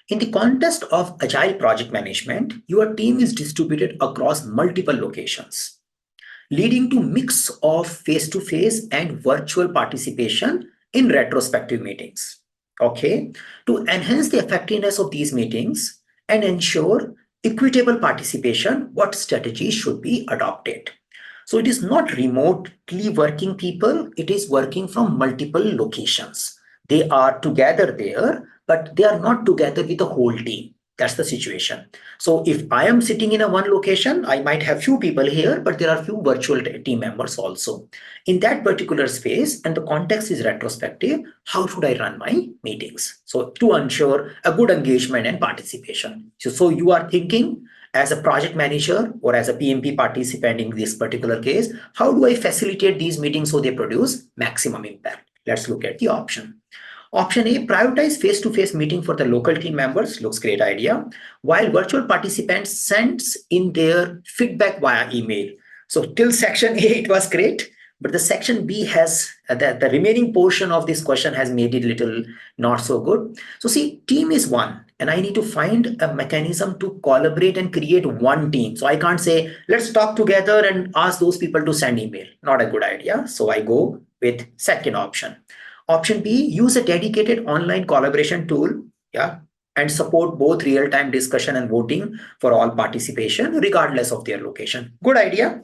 In the context of Agile project management, your team is distributed across multiple locations, leading to mix of face-to-face and virtual participation in retrospective meetings. Okay, to enhance the effectiveness of these meetings and ensure equitable participation, what strategies should be adopted? So it is not remotely working people, it is working from multiple locations. They are together there, but they are not together with the whole team. That's the situation. So if I am sitting in a one location, I might have few people here, but there are few virtual team members also. In that particular space, and the context is retrospective, how should I run my meetings? So to ensure a good engagement and participation. So you are thinking as a project manager or as a PMP participant in this particular case, how do I facilitate these meetings so they produce maximum impact? Let's look at the option. Option A, prioritize face-to-face meeting for the local team members. Looks great idea. While virtual participants sends in their feedback via email. So till section A, it was great. But the section B has, the remaining portion of this question has made it little not so good. So see, team is one. And I need to find a mechanism to collaborate and create one team. So I can't say, let's talk together and ask those people to send email. Not a good idea. So I go with second option. Option B, use a dedicated online collaboration tool, and support both real-time discussion and voting for all participation, regardless of their location. Good idea,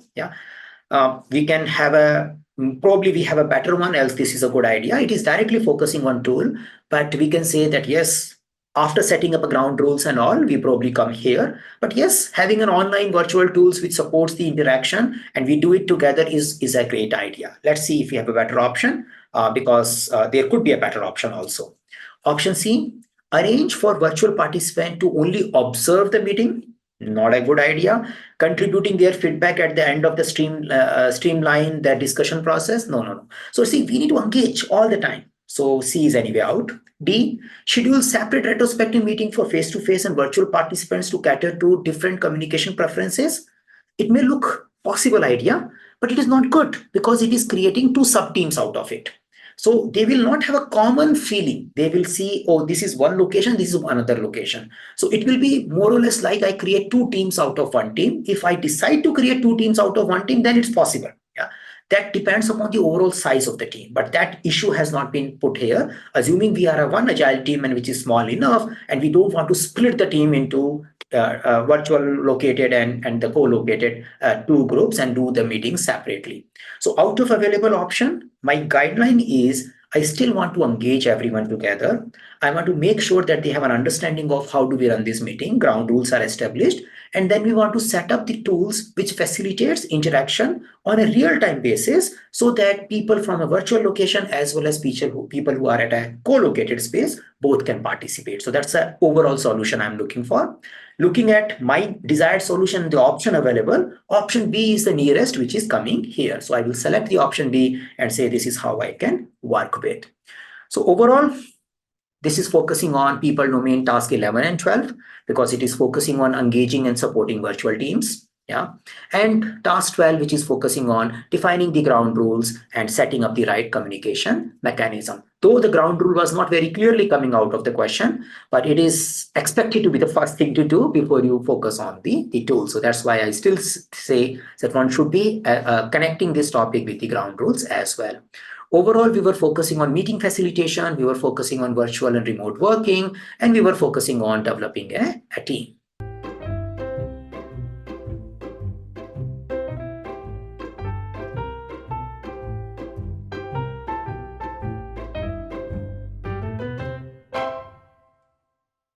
we can have probably we have a better one, else this is a good idea. It is directly focusing on tool, but we can say that yes, after setting up a ground rules and all, we probably come here. But yes, having an online virtual tools which supports the interaction and we do it together is a great idea. Let's see if we have a better option. Because there could be a better option also. Option C, arrange for virtual participant to only observe the meeting. Not a good idea. Contributing their feedback at the end of the streamline the discussion process. No. So see, we need to engage all the time. So C is anyway out. D, schedule separate retrospective meeting for face-to-face and virtual participants to cater to different communication preferences. It may look possible idea, but it is not good because it is creating two sub-teams out of it. So they will not have a common feeling. They will see, oh, this is one location, this is another location. So it will be more or less like I create two teams out of one team. If I decide to create two teams out of one team, then it's possible. That depends upon the overall size of the team. But that issue has not been put here. Assuming we are a one agile team and which is small enough, and we don't want to split the team into virtual located and the co-located two groups and do the meetings separately. So out of available option, my guideline is I still want to engage everyone together. I want to make sure that they have an understanding of how do we run this meeting, ground rules are established, and then we want to set up the tools which facilitates interaction on a real-time basis so that people from a virtual location as well as people who are at a co-located space both can participate. So that's an overall solution I'm looking for. Looking at my desired solution, the option available, option B is the nearest, which is coming here. So I will select the option B and say this is how I can work with. So overall, this is focusing on people domain task 11 and 12 because it is focusing on engaging and supporting virtual teams. And task 12, which is focusing on defining the ground rules and setting up the right communication mechanism. Though the ground rule was not very clearly coming out of the question, but it is expected to be the first thing to do before you focus on the tool. So that's why I still say that one should be connecting this topic with the ground rules as well. Overall, we were focusing on meeting facilitation, we were focusing on virtual and remote working, and we were focusing on developing a team.